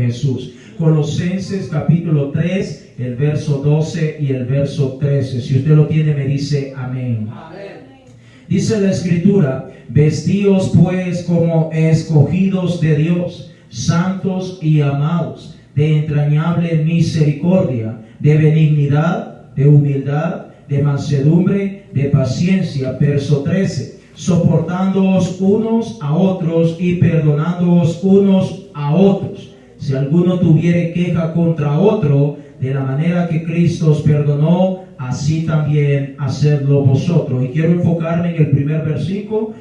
Jesús. Colosenses capítulo 3, el verso 12 y el verso 13. Si usted lo tiene, me dice amén. Dice la Escritura: vestíos pues como escogidos de Dios, santos y amados, de entrañable misericordia, de benignidad, de humildad, de mansedumbre, de paciencia. Verso 13: soportándoos unos a otros y perdonándoos unos a otros, si alguno tuviere queja contra otro, de la manera que Cristo os perdonó, así también hacedlo vosotros. Y quiero enfocarme en el primer versículo,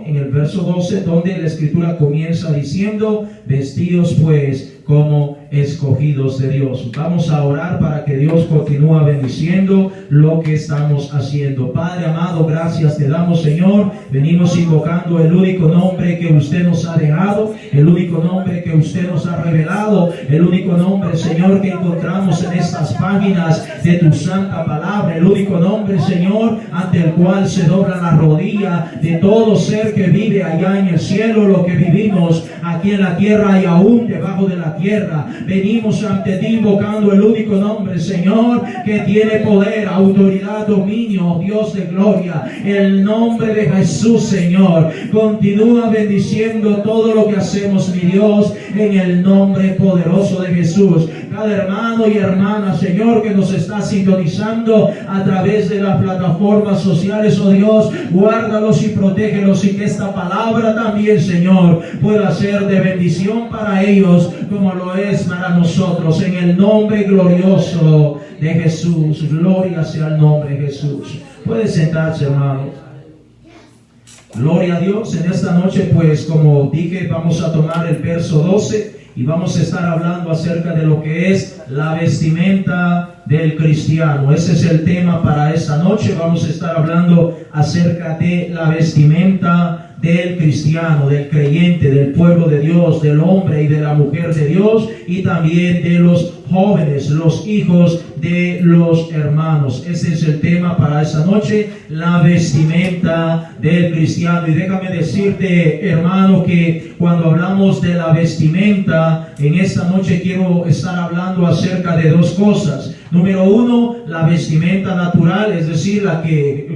en el verso 12, donde la Escritura comienza diciendo: vestíos pues como escogidos de Dios. Vamos a orar para que Dios continúe bendiciendo lo que estamos haciendo. Padre amado, gracias te damos, Señor. Venimos invocando el único nombre que usted nos ha dejado, el único nombre que usted nos ha revelado, el único nombre, Señor, que encontramos en estas páginas de tu santa palabra, el único nombre, Señor, ante el cual se dobla la rodilla de todo ser que vive allá en el cielo, lo que vivimos aquí en la tierra y aún debajo de la tierra. Venimos ante ti invocando el único nombre, Señor, que tiene poder, autoridad, dominio, Dios de gloria, el nombre de Jesús, Señor. Continúa bendiciendo todo lo que hacemos, mi Dios, en el nombre poderoso de Jesús. Cada hermano y hermana, Señor, que nos está sintonizando a través de las plataformas sociales, oh Dios, guárdalos y protégelos, y que esta palabra también, Señor, pueda ser de bendición para ellos como lo es para nosotros, en el nombre glorioso de Jesús. Gloria sea el nombre de Jesús. Puede sentarse, hermanos. Gloria a Dios. En esta noche, pues, como dije, vamos a tomar el verso 12 y vamos a estar hablando acerca de lo que es la vestimenta del cristiano. Ese es el tema para esta noche. Vamos a estar hablando acerca de la vestimenta del cristiano, del creyente, del pueblo de Dios, del hombre y de la mujer de Dios, y también de los jóvenes, los hijos de los hermanos. Ese es el tema para esta noche, la vestimenta del cristiano. Y déjame decirte, hermano, que cuando hablamos de la vestimenta, en esta noche quiero estar hablando acerca de dos cosas. Número uno, la vestimenta natural, es decir,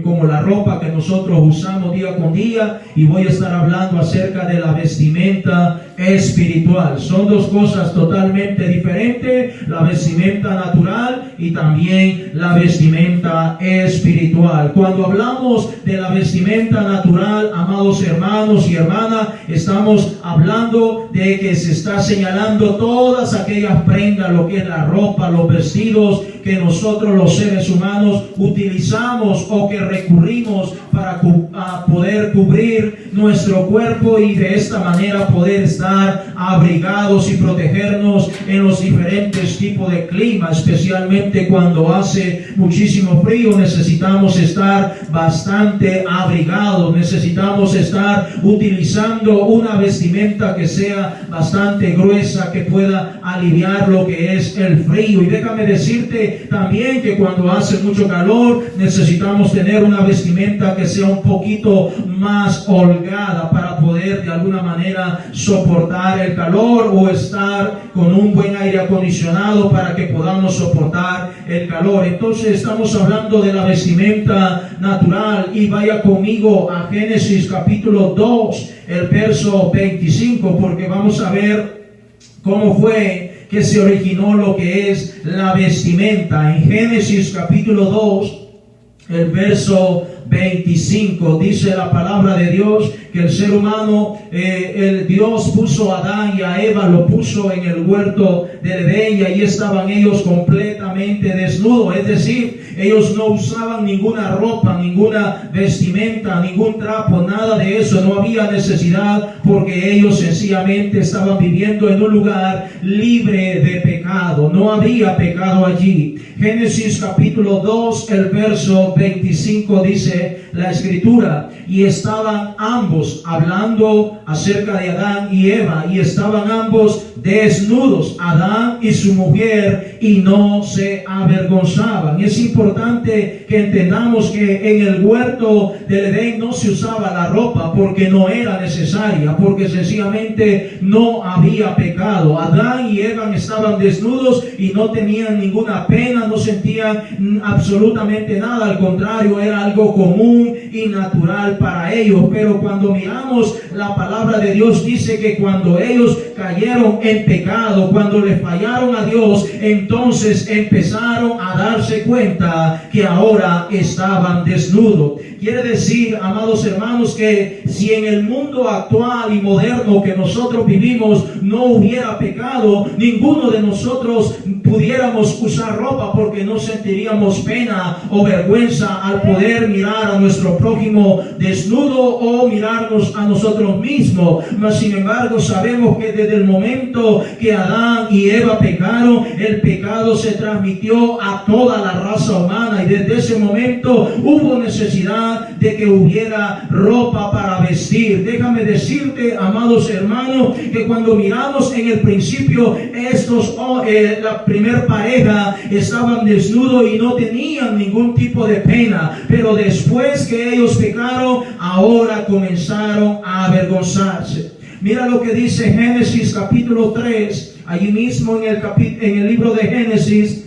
como la ropa que nosotros usamos día con día, y voy a estar hablando acerca de la vestimenta espiritual. Son dos cosas totalmente diferentes, la vestimenta natural y también la vestimenta espiritual. Cuando hablamos de la vestimenta natural, amados hermanos y hermanas, estamos hablando de que se está señalando todas aquellas prendas, lo que es la ropa, los vestidos que nosotros los seres humanos utilizamos o que recurrimos para poder cubrir nuestro cuerpo, y de esta manera poder estar abrigados y protegernos en los diferentes tipos de clima. Especialmente cuando hace muchísimo frío, necesitamos estar bastante abrigados, necesitamos estar utilizando una vestimenta que sea bastante gruesa, que pueda aliviar lo que es el frío. Y déjame decirte también que cuando hace mucho calor necesitamos tener una vestimenta que sea un poquito más holgada para poder de alguna manera soportar el calor, o estar con un buen aire acondicionado para que podamos soportar el calor. Entonces estamos hablando de la vestimenta natural, y vaya conmigo a Génesis capítulo 2, el verso 25, porque vamos a ver cómo fue que se originó lo que es la vestimenta. En Génesis capítulo 2, el verso 25, dice la palabra de Dios que el ser humano, el Dios puso a Adán y a Eva, lo puso en el huerto del Edén, y ahí estaban ellos completamente desnudos. Es decir, ellos no usaban ninguna ropa, ninguna vestimenta, ningún trapo, nada de eso. No había necesidad, porque ellos sencillamente estaban viviendo en un lugar libre de pecado. No había pecado allí. Génesis capítulo 2, el verso 25 dice la Escritura: y estaban ambos hablando acerca de Adán y Eva, y estaban ambos desnudos, Adán y su mujer, y no se avergonzaban. Es importante que entendamos que en el huerto del Edén no se usaba la ropa porque no era necesaria, porque sencillamente no había pecado. Adán y Eva estaban desnudos y no tenían ninguna pena, no sentían absolutamente nada, al contrario, era algo común y natural para ellos. Pero cuando miramos la palabra de Dios, dice que cuando ellos cayeron en pecado, cuando le fallaron a Dios, entonces empezaron a darse cuenta que ahora estaban desnudos. Quiere decir, amados hermanos, que si en el mundo actual y moderno que nosotros vivimos no hubiera pecado, ninguno de nosotros pudiéramos usar ropa porque no sentiríamos pena o vergüenza al poder mirar a nuestro prójimo desnudo o mirarnos a nosotros mismos. Mas sin embargo sabemos que desde el momento que Adán y Eva pecaron, el pecado se transmitió a toda la raza humana, y desde ese momento hubo necesidad de que hubiera ropa para vestir. Déjame decirte, amados hermanos, que cuando miramos en el principio la primer pareja estaban desnudos y no tenían ningún tipo de pena, pero después que ellos pecaron, ahora comenzaron a avergonzarse. Mira lo que dice Génesis capítulo 3, allí mismo en el libro de Génesis,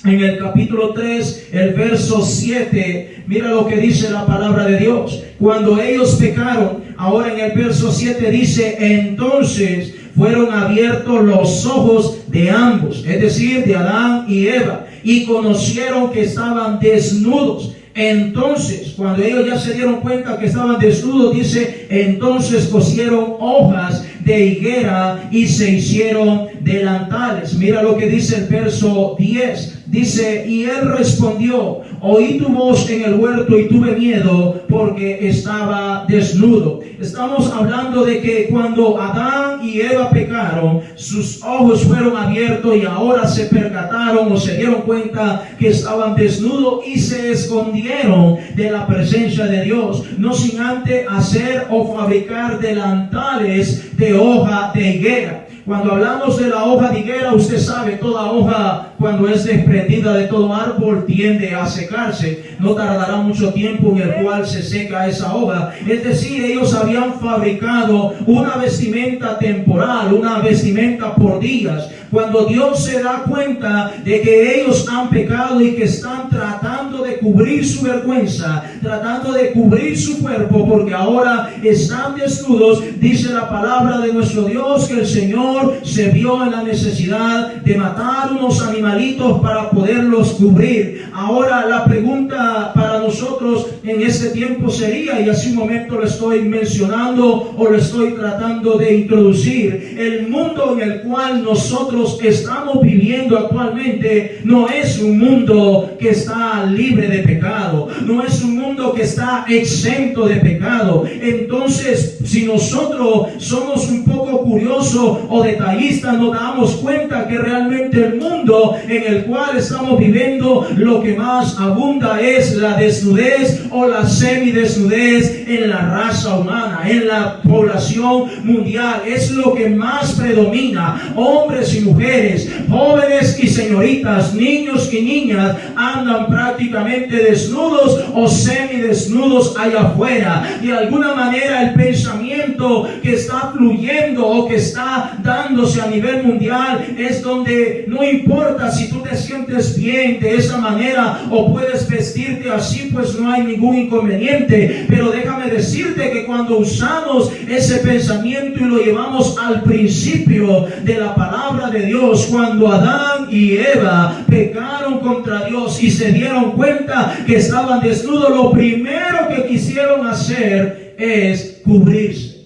en el capítulo 3, el verso 7, mira lo que dice la palabra de Dios. Cuando ellos pecaron, ahora en el verso 7 dice, entonces fueron abiertos los ojos de ambos, es decir, de Adán y Eva, y conocieron que estaban desnudos. Entonces, cuando ellos ya se dieron cuenta que estaban desnudos, dice, entonces cosieron hojas de higuera y se hicieron delantales. Mira lo que dice el verso 10. Dice, y él respondió, oí tu voz en el huerto y tuve miedo porque estaba desnudo. Estamos hablando de que cuando Adán y Eva pecaron, sus ojos fueron abiertos y ahora se percataron o se dieron cuenta que estaban desnudos y se escondieron de la presencia de Dios, no sin antes hacer o fabricar delantales de hoja de higuera. Cuando hablamos de la hoja de higuera, usted sabe, toda hoja cuando es desprendida de todo árbol tiende a secarse. No tardará mucho tiempo en el cual se seca esa hoja. Es decir, ellos habían fabricado una vestimenta temporal, una vestimenta por días. Cuando Dios se da cuenta de que ellos han pecado y que están tratando de cubrir su vergüenza, tratando de cubrir su cuerpo, porque ahora están desnudos, dice la palabra de nuestro Dios que el Señor se vio en la necesidad de matar unos animalitos para poderlos cubrir. Ahora la pregunta para nosotros en este tiempo sería, y hace un momento lo estoy mencionando o lo estoy tratando de introducir, el mundo en el cual nosotros estamos viviendo actualmente no es un mundo que está libre de pecado, no es un mundo que está exento de pecado. Entonces, si nosotros somos un poco curiosos o detallistas, nos damos cuenta que realmente el mundo en el cual estamos viviendo, lo que más abunda es la desnudez o la semidesnudez en la raza humana, en la población mundial. Es lo que más predomina. Hombres y mujeres, jóvenes y señoritas, niños y niñas andan prácticamente desnudos o semidesnudos allá afuera. De alguna manera el pensamiento que está fluyendo o que está dándose a nivel mundial es donde no importa si tú te sientes bien de esa manera o puedes vestirte así, pues no hay ningún inconveniente. Pero déjame decirte que cuando usamos ese pensamiento y lo llevamos al principio de la palabra de Dios, cuando Adán y Eva pecaron contra Dios y se dieron cuenta que estaban desnudos, lo primero que quisieron hacer es cubrirse.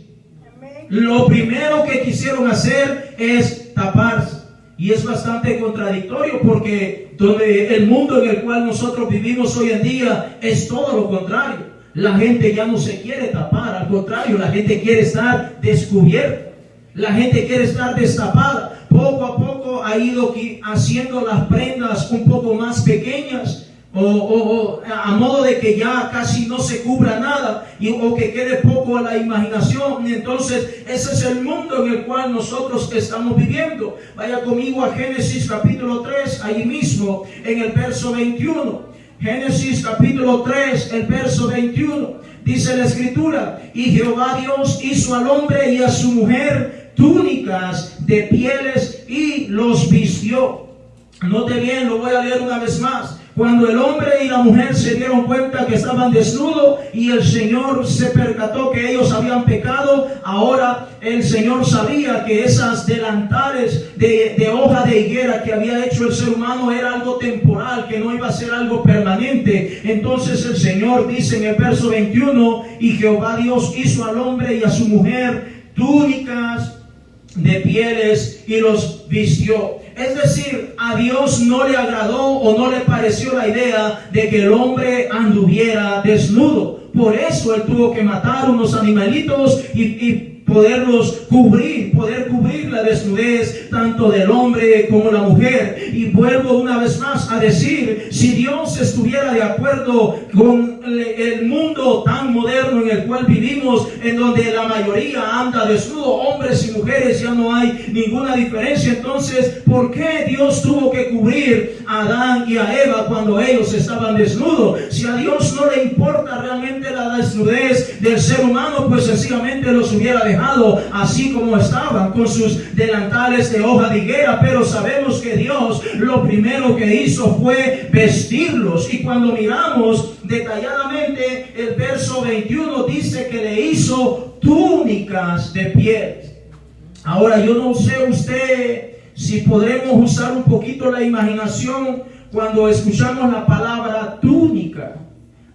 Lo primero que quisieron hacer es taparse. Y es bastante contradictorio porque donde el mundo en el cual nosotros vivimos hoy en día es todo lo contrario. La gente ya no se quiere tapar, al contrario, la gente quiere estar descubierta. La gente quiere estar destapada. Poco a poco ha ido haciendo las prendas un poco más pequeñas a modo de que ya casi no se cubra nada o que quede poco a la imaginación. Entonces ese es el mundo en el cual nosotros estamos viviendo. Vaya conmigo a Génesis capítulo 3, ahí mismo en el verso 21. Génesis capítulo 3, el verso 21. Dice la escritura: y Jehová Dios hizo al hombre y a su mujer túnicas de pieles y los vistió. Note bien, lo voy a leer una vez más. Cuando el hombre y la mujer se dieron cuenta que estaban desnudos y el Señor se percató que ellos habían pecado, ahora el Señor sabía que esas delantales de hoja de higuera que había hecho el ser humano era algo temporal, que no iba a ser algo permanente. Entonces el Señor dice en el verso 21: y Jehová Dios hizo al hombre y a su mujer túnicas de pieles y los vistió. Es decir, a Dios no le agradó o no le pareció la idea de que el hombre anduviera desnudo. Por eso Él tuvo que matar unos animalitos y poderlos cubrir, poder cubrir la desnudez tanto del hombre como la mujer. Y vuelvo una vez más a decir, si Dios estuviera de acuerdo con el mundo tan moderno en el cual vivimos, en donde la mayoría anda desnudo, hombres y mujeres, ya no hay ninguna diferencia, entonces ¿por qué Dios tuvo que cubrir a Adán y a Eva cuando ellos estaban desnudos? Si a Dios no le importa realmente la desnudez del ser humano, pues sencillamente los hubiera dejado así como estaban, con sus delantales de hoja de higuera. Pero sabemos que Dios lo primero que hizo fue vestirlos. Y cuando miramos detalladamente el verso 21, dice que le hizo túnicas de pieles. Ahora, yo no sé usted si podremos usar un poquito la imaginación cuando escuchamos la palabra túnica.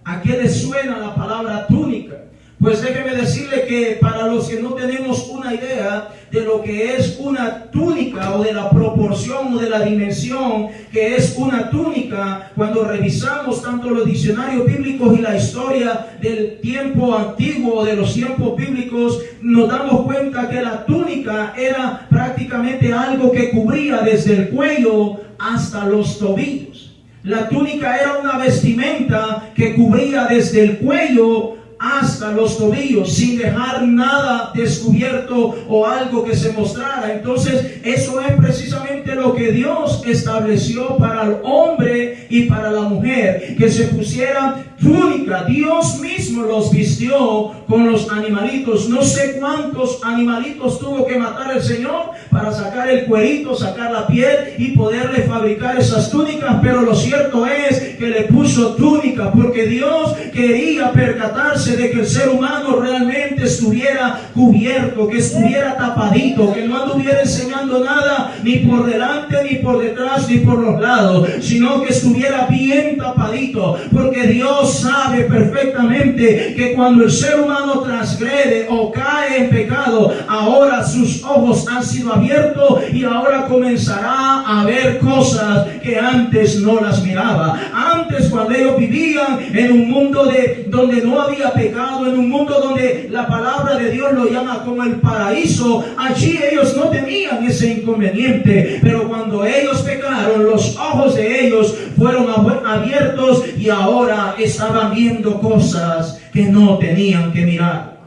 ¿A qué le suena la palabra túnica? Pues déjeme decirle que para los que no tenemos una idea de lo que es una túnica, o de la proporción o de la dimensión que es una túnica, cuando revisamos tanto los diccionarios bíblicos y la historia del tiempo antiguo o de los tiempos bíblicos, nos damos cuenta que la túnica era prácticamente algo que cubría desde el cuello hasta los tobillos. La túnica era una vestimenta que cubría desde el cuello hasta los tobillos, sin dejar nada descubierto o algo que se mostrara. Entonces eso es precisamente lo que Dios estableció para el hombre y para la mujer, que se pusieran túnica. Dios mismo los vistió con los animalitos. No sé cuántos animalitos tuvo que matar el Señor para sacar el cuerito, sacar la piel y poderle fabricar esas túnicas, pero lo cierto es que le puso túnica porque Dios quería percatarse de que el ser humano realmente estuviera cubierto, que estuviera tapadito, que no anduviera enseñando nada ni por delante, ni por detrás, ni por los lados, sino que estuviera bien tapadito, porque Dios sabe perfectamente que cuando el ser humano transgrede o cae en pecado, ahora sus ojos han sido abiertos y ahora comenzará a ver cosas que antes no las miraba. Antes, cuando ellos vivían en un mundo donde no había pecado, en un mundo donde la palabra de Dios lo llama como el paraíso, allí ellos no tenían ese inconveniente. Pero cuando ellos pecaron, los ojos de ellos fueron abiertos y ahora estaban viendo cosas que no tenían que mirar.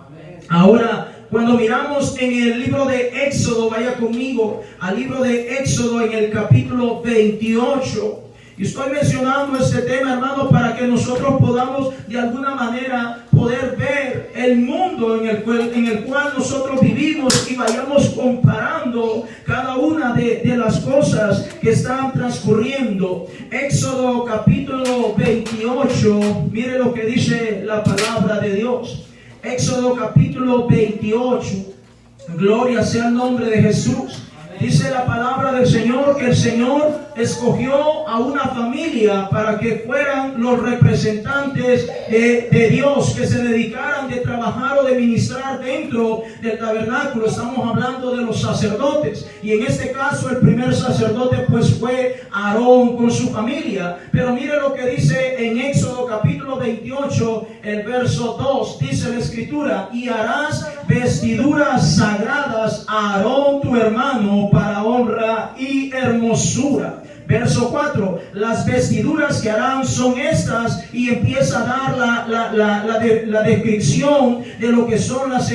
Ahora, cuando miramos en el libro de Éxodo, vaya conmigo al libro de Éxodo en el capítulo 28. Y estoy mencionando este tema, hermano, para que nosotros podamos de alguna manera poder ver el mundo en el cual nosotros vivimos y vayamos comparando cada una de las cosas que están transcurriendo. Éxodo capítulo 28, mire lo que dice la palabra de Dios. Éxodo capítulo 28, gloria sea el nombre de Jesús. Dice la palabra del Señor que el Señor escogió a una familia para que fueran los representantes de Dios, que se dedicaran de trabajar o de ministrar dentro del tabernáculo. Estamos hablando de los sacerdotes, y en este caso el primer sacerdote pues fue Aarón con su familia. Pero mire lo que dice en Éxodo capítulo 28, el verso 2, dice la escritura: y harás vestiduras sagradas a Aarón tu hermano para honra y hermosura. Verso 4, las vestiduras que harán son estas, y empieza a dar la descripción de lo que son las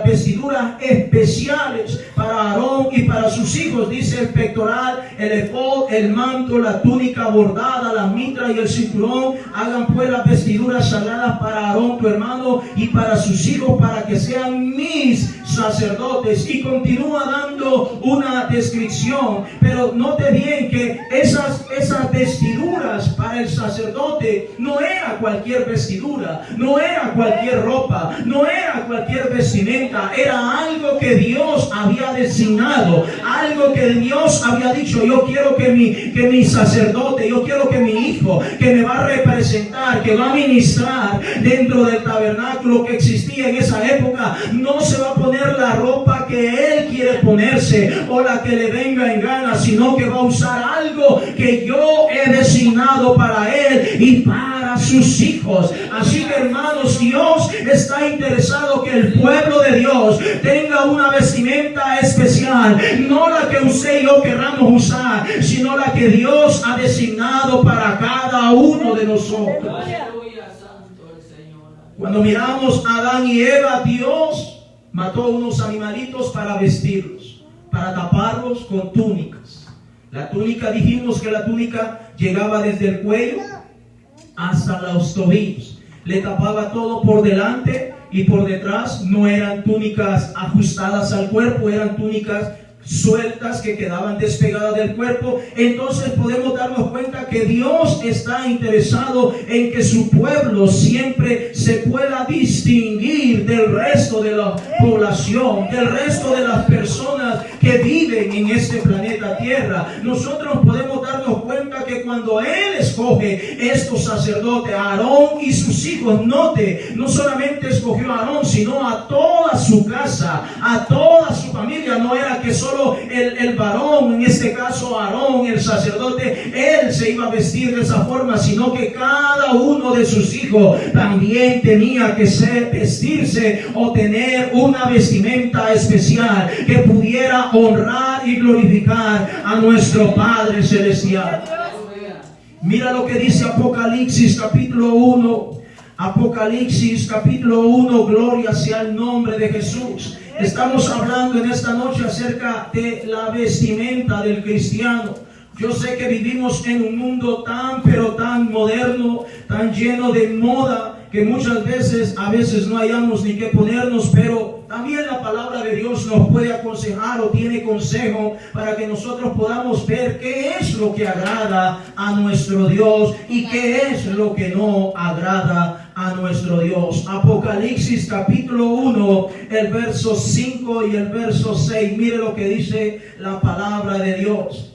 vestiduras especiales para Aarón y para sus hijos. Dice: el pectoral, el efod, el manto, la túnica bordada, la mitra y el cinturón. Hagan pues las vestiduras sagradas para Aarón tu hermano y para sus hijos, para que sean mis sacerdotes. Y continúa dando una descripción, pero note bien que esas vestiduras para el sacerdote no era cualquier vestidura, no era cualquier ropa, no era cualquier vestimenta, era algo que Dios había designado, algo que Dios había dicho: yo quiero que mi sacerdote, yo quiero que mi hijo, que me va a representar, que va a ministrar dentro del tabernáculo que existía en esa época, no se va a poner la ropa que él quiere ponerse o la que le venga en gana, sino que va a usar algo que yo he designado para él y para sus hijos. Así que, hermanos, Dios está interesado que el pueblo de Dios tenga una vestimenta especial, no la que usted y yo querramos usar, sino la que Dios ha designado para cada uno de nosotros. Cuando miramos a Adán y Eva, Dios mató unos animalitos para vestirlos, para taparlos con túnicas. La túnica, dijimos que la túnica llegaba desde el cuello hasta los tobillos. Le tapaba todo por delante y por detrás. No eran túnicas ajustadas al cuerpo, eran túnicas sueltas que quedaban despegadas del cuerpo. Entonces podemos darnos cuenta que Dios está interesado en que su pueblo siempre se pueda distinguir del resto de la población, del resto de las personas que viven en este planeta Tierra. Nosotros podemos darnos cuenta que cuando Él escoge estos sacerdotes, Aarón y sus hijos, note, no solamente escogió a Aarón, sino a toda su casa, a toda su familia. No era que solo el varón, en este caso Aarón, el sacerdote, él se iba a vestir de esa forma, sino que cada uno de sus hijos también tenía que vestirse o tener una vestimenta especial que pudiera honrar y glorificar a nuestro Padre Celestial. Mira lo que dice Apocalipsis capítulo 1. Apocalipsis capítulo 1, gloria sea el nombre de Jesús. Estamos hablando en esta noche acerca de la vestimenta del cristiano. Yo sé que vivimos en un mundo pero tan moderno, tan lleno de moda, que muchas veces, no hallamos ni qué ponernos, pero también la palabra de Dios nos puede aconsejar o tiene consejo para que nosotros podamos ver qué es lo que agrada a nuestro Dios y qué es lo que no agrada a nuestro Dios. Apocalipsis capítulo 1, el verso 5 y el verso 6. Mire lo que dice la palabra de Dios.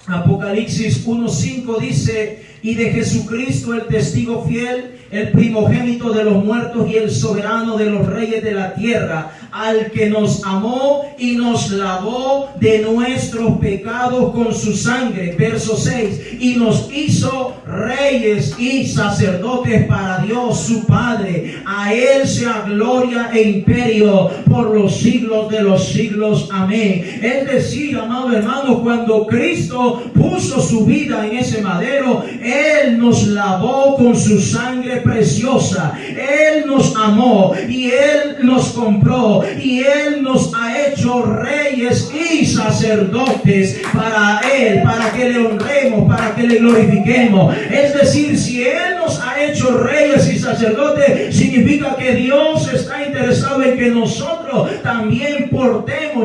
Apocalipsis 1:5 dice: y de Jesucristo, el testigo fiel, el primogénito de los muertos y el soberano de los reyes de la tierra, al que nos amó y nos lavó de nuestros pecados con su sangre. Verso 6: y nos hizo reyes y sacerdotes para Dios su Padre. A Él sea gloria e imperio por los siglos de los siglos. Amén. Es decir, amado hermano, cuando Cristo puso su vida en ese madero, Él nos lavó con su sangre preciosa. Él nos amó y Él nos compró y Él nos ha hecho reyes y sacerdotes para Él, para que le honremos, para que le glorifiquemos. Es decir, si Él nos ha hecho reyes y sacerdotes, significa que Dios está interesado en que nosotros también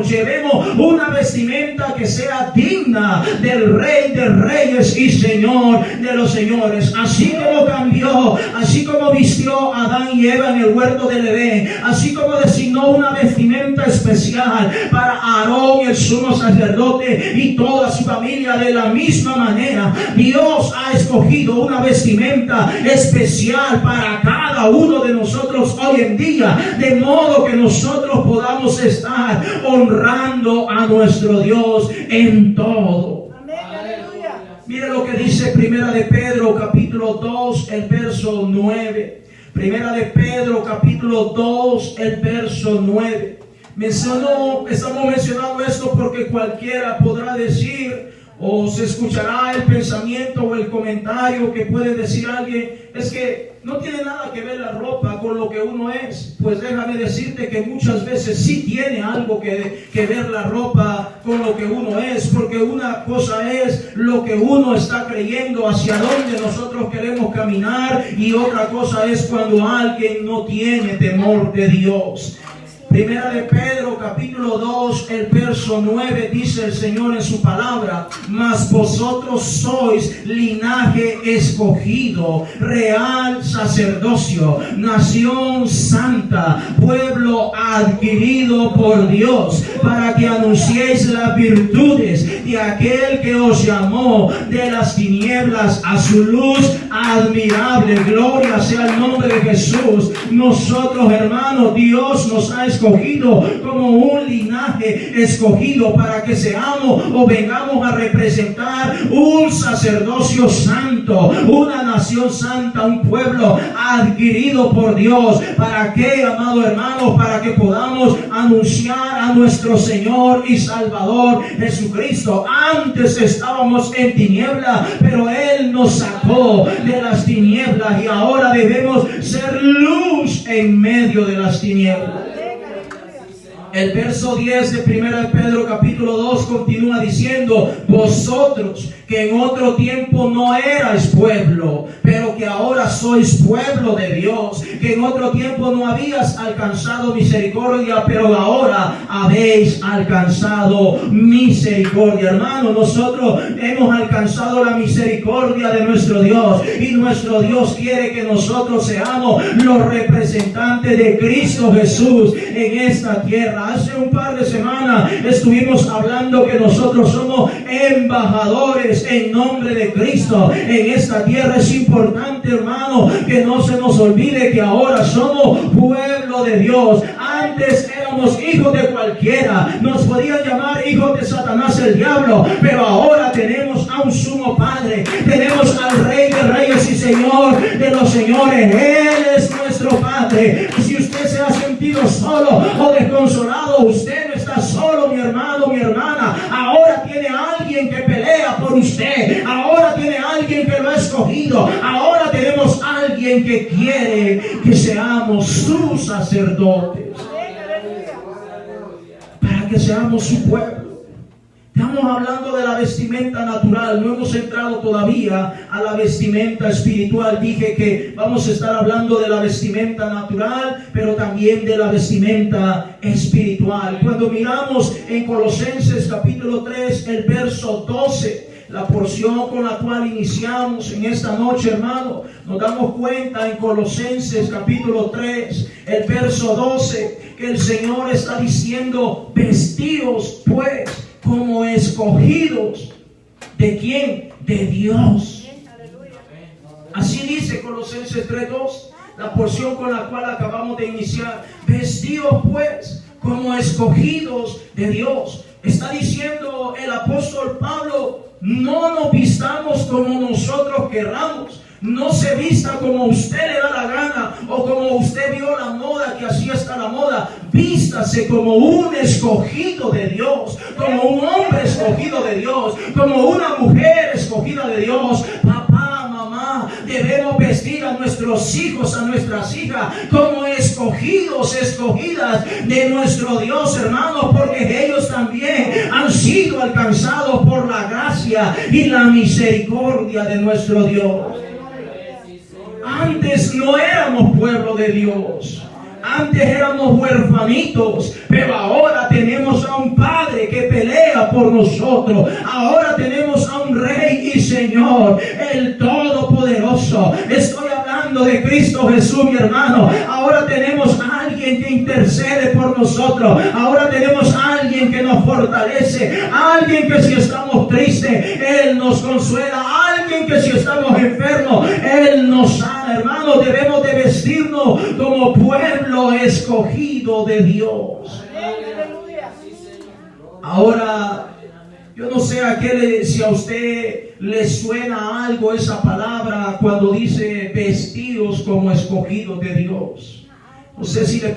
llevemos una vestimenta que sea digna del Rey de Reyes y Señor de los Señores. Así como cambió, así como vistió a Adán y Eva en el huerto del Edén, así como designó una vestimenta especial para Aarón, el sumo sacerdote, y toda su familia, de la misma manera Dios ha escogido una vestimenta especial para cada uno de nosotros hoy en día, de modo que nosotros podamos estar honrando a nuestro Dios en todo. Mire lo que dice Primera de Pedro capítulo 2, el verso 9. Primera de Pedro capítulo 2, el verso 9. Estamos mencionando esto porque cualquiera podrá decir: O se escuchará el pensamiento o el comentario que puede decir alguien: es que no tiene nada que ver la ropa con lo que uno es. Pues déjame decirte que muchas veces sí tiene algo que ver la ropa con lo que uno es, porque una cosa es lo que uno está creyendo, hacia dónde nosotros queremos caminar, y otra cosa es cuando alguien no tiene temor de Dios. Primera de Pedro, capítulo 2, el verso 9, dice el Señor en su palabra: mas vosotros sois linaje escogido, real sacerdocio, nación santa, pueblo adquirido por Dios, para que anunciéis las virtudes de aquel que os llamó de las tinieblas a su luz admirable. Gloria sea el nombre de Jesús. Nosotros, hermanos, Dios nos ha escogido como un linaje escogido para que seamos o vengamos a representar un sacerdocio santo, una nación santa, un pueblo adquirido por Dios. ¿Para qué, amados hermanos? Para que podamos anunciar a nuestro Señor y Salvador Jesucristo. Antes estábamos en tinieblas, pero Él nos sacó de las tinieblas y ahora debemos ser luz en medio de las tinieblas. El verso 10 de 1 de Pedro capítulo 2 continúa diciendo: vosotros que en otro tiempo no erais pueblo, pero que ahora sois pueblo de Dios, que en otro tiempo no habías alcanzado misericordia, pero ahora habéis alcanzado misericordia. Hermano, nosotros hemos alcanzado la misericordia de nuestro Dios, y nuestro Dios quiere que nosotros seamos los representantes de Cristo Jesús en esta tierra. Hace un par de semanas estuvimos hablando que nosotros somos embajadores en nombre de Cristo en esta tierra. Es importante, hermano, que no se nos olvide que ahora somos pueblo de Dios. Antes éramos hijos de cualquiera, nos podían llamar hijos de Satanás, el diablo, pero ahora tenemos a un sumo Padre, tenemos al Rey de Reyes y Señor de los señores. Él es nuestro Padre. Y si usted se ha sentido solo o desconsolado, usted no está solo, mi hermano, mi hermana. Ahora tiene alguien que pelea por usted. Ahora tiene alguien que lo ha escogido. Ahora tenemos alguien que quiere que seamos sus sacerdotes, para que seamos su pueblo. Estamos hablando de la vestimenta natural, no hemos entrado todavía a la vestimenta espiritual. Dije que vamos a estar hablando de la vestimenta natural, pero también de la vestimenta espiritual. Cuando miramos en Colosenses capítulo 3, el verso 12, la porción con la cual iniciamos en esta noche, hermano, nos damos cuenta en Colosenses capítulo 3, el verso 12, que el Señor está diciendo: vestidos pues como escogidos. ¿De quién? De Dios. Así dice Colosenses 3:2, la porción con la cual acabamos de iniciar. Vestidos pues como escogidos de Dios. Está diciendo el apóstol Pablo: no nos vistamos como nosotros querramos. No se vista como usted le da la gana o como usted vio la moda, que así está la moda. Vístase como un escogido de Dios, como un hombre escogido de Dios, como una mujer escogida de Dios. Papá, mamá, debemos vestir a nuestros hijos, a nuestras hijas, como escogidos, escogidas de nuestro Dios, hermanos, porque ellos también han sido alcanzados por la gracia y la misericordia de nuestro Dios. Antes no éramos pueblo de Dios. Antes éramos huerfanitos, pero ahora tenemos a un Padre que pelea por nosotros. Ahora tenemos a un Rey y Señor, el Todopoderoso. Estoy hablando de Cristo Jesús, mi hermano. Ahora tenemos a alguien que intercede por nosotros. Ahora tenemos a alguien que nos fortalece. Alguien que si estamos tristes, Él nos consuela. Alguien que si estamos enfermos, Él nos sana. Hermanos, debemos de vestirnos como pueblo escogido de Dios. Ahora, yo no sé si a usted le suena algo esa palabra cuando dice vestidos como escogidos de Dios. No sé si le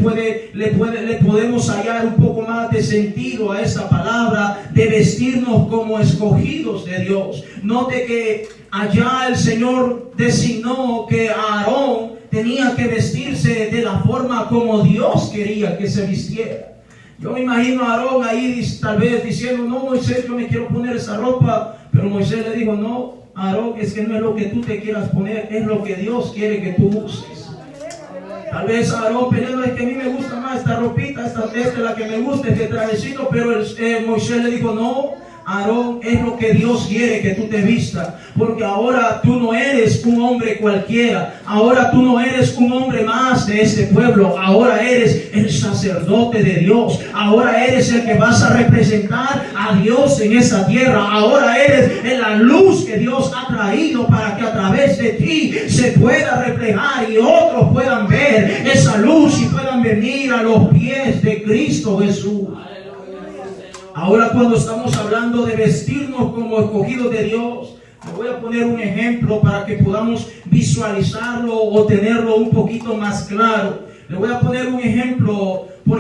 podemos hallar un poco más de sentido a esta palabra de vestirnos como escogidos de Dios. Note que allá el Señor designó que Aarón tenía que vestirse de la forma como Dios quería que se vistiera. Yo me imagino a Aarón ahí tal vez diciendo, no, Moisés, yo me quiero poner esa ropa. Pero Moisés le dijo, no, Aarón, es que no es lo que tú te quieras poner, es lo que Dios quiere que tú uses. Tal vez Aarón peleando, es que a mí me gusta más esta ropita, esta es la que me gusta, este trajecito. Pero Moisés le dijo, no, Aarón, es lo que Dios quiere que tú te vistas, porque ahora tú no eres un hombre cualquiera, ahora tú no eres un hombre más de este pueblo, ahora eres el sacerdote de Dios, ahora eres el que vas a representar a Dios en esta tierra, ahora eres la luz que Dios ha traído para que a través de ti se pueda reflejar y otros puedan ver esa luz y puedan venir a los pies de Cristo Jesús. Ahora, cuando estamos hablando de vestirnos como escogidos de Dios, me voy a poner un ejemplo para que podamos visualizarlo o tenerlo un poquito más claro. Le voy a poner un ejemplo, por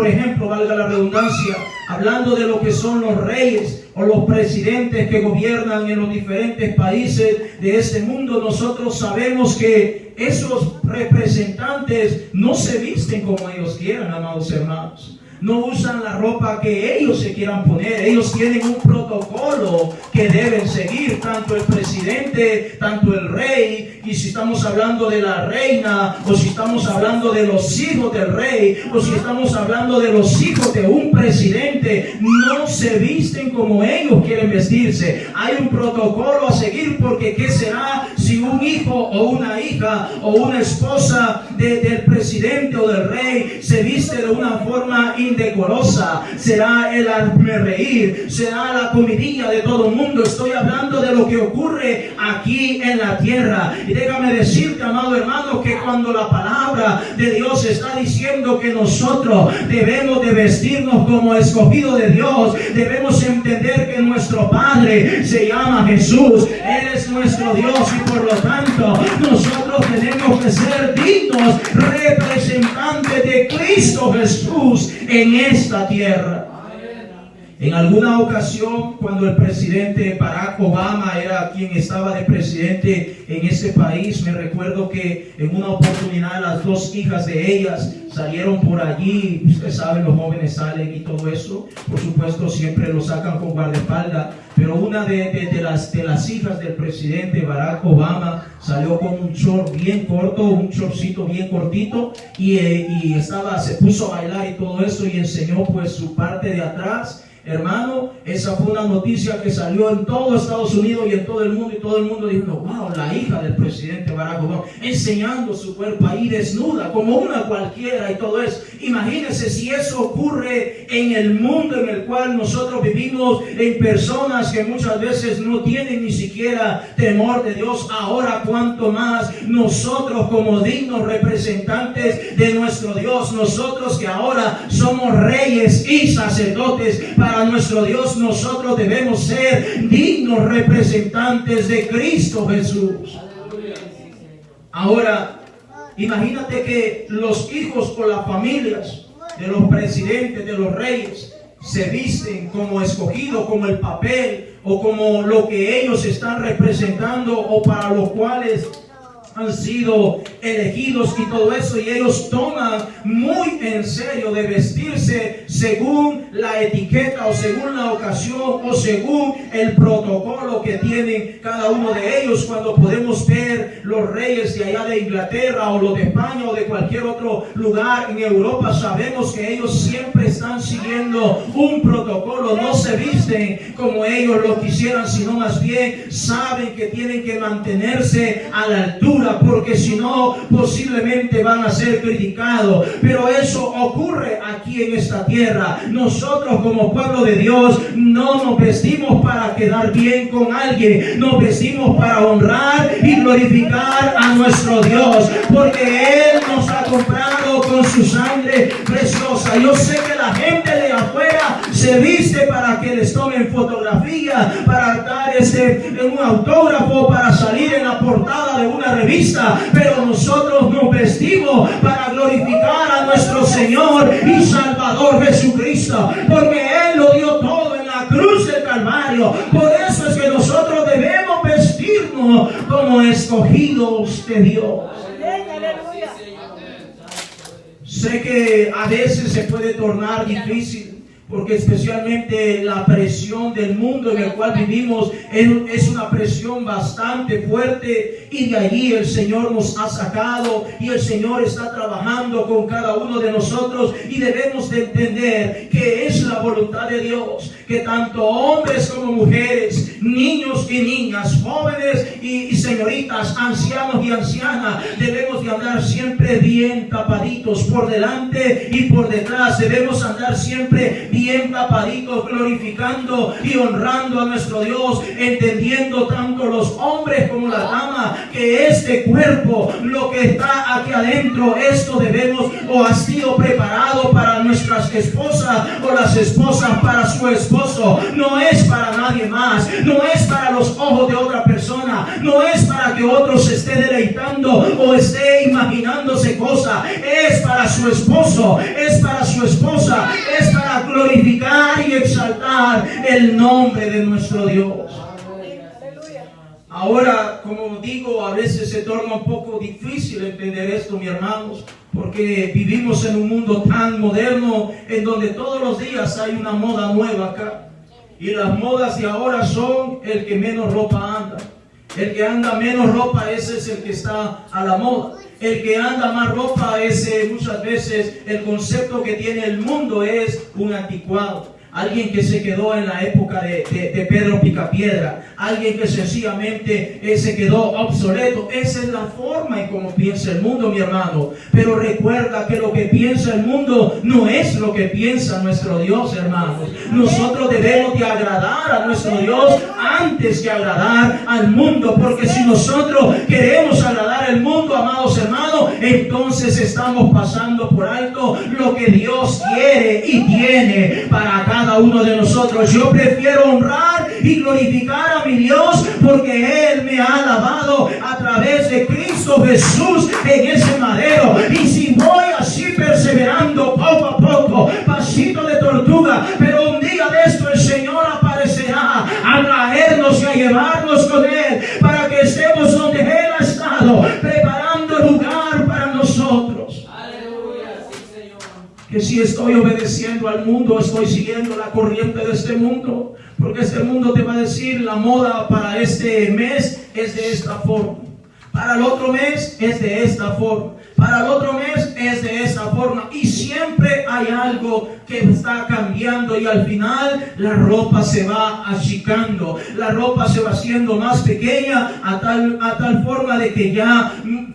ejemplo, valga la redundancia, hablando de lo que son los reyes o los presidentes que gobiernan en los diferentes países de este mundo. Nosotros sabemos que esos representantes no se visten como ellos quieran, amados hermanos. No usan la ropa que ellos se quieran poner. Ellos tienen un protocolo que deben seguir, tanto el presidente, tanto el rey, y si estamos hablando de la reina, o si estamos hablando de los hijos del rey, o si estamos hablando de los hijos de un presidente, no se visten como ellos quieren vestirse. Hay un protocolo a seguir, porque ¿qué será si un hijo o una hija o una esposa del presidente o del rey se viste de una forma indecorosa? Será el hazme reír, será la comidilla de todo el mundo. Estoy hablando de lo que ocurre aquí en la tierra. Y déjame decirte, amado hermano, que cuando la palabra de Dios está diciendo que nosotros debemos de vestirnos como escogidos de Dios, debemos entender que nuestro Padre se llama Jesús. Él es nuestro Dios, y por lo tanto nosotros tenemos que ser dignos representantes de Cristo Jesús en esta tierra. En alguna ocasión, cuando el presidente Barack Obama era quien estaba de presidente en este país, me recuerdo que en una oportunidad las dos hijas de ellas salieron por allí. Ustedes saben, los jóvenes salen y todo eso, por supuesto siempre lo sacan con guardaespaldas, pero una de las hijas del presidente Barack Obama salió con un short bien corto, un shortcito bien cortito, y se puso a bailar y todo eso, y enseñó pues su parte de atrás. Hermano, esa fue una noticia que salió en todo Estados Unidos y en todo el mundo, y todo el mundo dijo, wow, la hija del presidente Barack Obama enseñando su cuerpo ahí desnuda como una cualquiera y todo eso. Imagínense si eso ocurre en el mundo en el cual nosotros vivimos, en personas que muchas veces no tienen ni siquiera temor de Dios. Ahora cuánto más nosotros, como dignos representantes de nuestro Dios, nosotros que ahora somos reyes y sacerdotes para nuestro Dios, nosotros debemos ser dignos representantes de Cristo Jesús. Ahora, imagínate que los hijos o las familias de los presidentes, de los reyes, se visten como escogidos, como el papel o como lo que ellos están representando o para los cuales han sido elegidos y todo eso, y ellos toman muy en serio de vestirse según la etiqueta o según la ocasión o según el protocolo que tienen cada uno de ellos. Cuando podemos ver los reyes de allá de Inglaterra o los de España o de cualquier otro lugar en Europa, sabemos que ellos siempre están siguiendo un protocolo. No se visten como ellos lo quisieran, sino más bien saben que tienen que mantenerse a la altura, porque si no posiblemente van a ser criticados. Pero eso ocurre aquí en esta tierra. Nosotros como pueblo de Dios no nos vestimos para quedar bien con alguien, nos vestimos para honrar y glorificar a nuestro Dios, porque Él nos ha ha comprado con su sangre preciosa. Yo sé que la gente de afuera se viste para que les tomen fotografía, para dar un autógrafo, para salir en la portada de una revista, pero nosotros nos vestimos para glorificar a nuestro Señor y Salvador Jesucristo, porque Él lo dio todo en la cruz del Calvario. Por eso es que nosotros debemos vestirnos como escogidos de Dios. Sé que a veces se puede tornar difícil, porque especialmente la presión del mundo en el cual vivimos es una presión bastante fuerte, y de allí el Señor nos ha sacado y el Señor está trabajando con cada uno de nosotros, y debemos de entender que es la voluntad de Dios que tanto hombres como mujeres, niños y niñas, jóvenes y señoritas, ancianos y ancianas, debemos de andar siempre bien tapaditos por delante y por detrás. Debemos andar siempre bien tapaditos, glorificando y honrando a nuestro Dios, entendiendo tanto los hombres como las damas que este cuerpo, lo que está aquí adentro, esto debemos o ha sido preparado para nuestras esposas o las esposas para su esposo. No es para nadie más, no es para los ojos de otra persona, no es para que otro se esté deleitando o esté imaginándose cosas. Es para su esposo, es para su esposa, es para glorificar y exaltar el nombre de nuestro Dios. Ahora, como digo, a veces se torna un poco difícil entender esto, mis hermanos, porque vivimos en un mundo tan moderno en donde todos los días hay una moda nueva acá. Y las modas de ahora son el que menos ropa anda. El que anda menos ropa, ese es el que está a la moda. El que anda más ropa, ese muchas veces el concepto que tiene el mundo es un anticuado. Alguien que se quedó en la época de Pedro Picapiedra, alguien que sencillamente se quedó obsoleto. Esa es la forma en cómo piensa el mundo, mi hermano. Pero recuerda que lo que piensa el mundo no es lo que piensa nuestro Dios, hermanos. Nosotros debemos de agradar a nuestro Dios antes que agradar al mundo, porque si nosotros queremos agradar al mundo, amados hermanos, entonces estamos pasando por alto lo que Dios quiere y tiene para cada uno de nosotros. Yo prefiero honrar y glorificar a mi Dios porque Él me ha lavado a través de Cristo Jesús en ese madero. Y si voy así perseverando poco a poco, pasito de tortuga, pero un día de esto el Señor aparecerá a traernos y a llevarnos con Él para que estemos donde Él ha estado, preparando lugar para nosotros. Que si estoy obedeciendo al mundo, estoy siguiendo la corriente de este mundo, porque este mundo te va a decir la moda para este mes es de esta forma, para el otro mes es de esta forma, para el otro mes es de esta forma, y siempre hay algo que está cambiando, y al final la ropa se va achicando, la ropa se va haciendo más pequeña a tal forma de que ya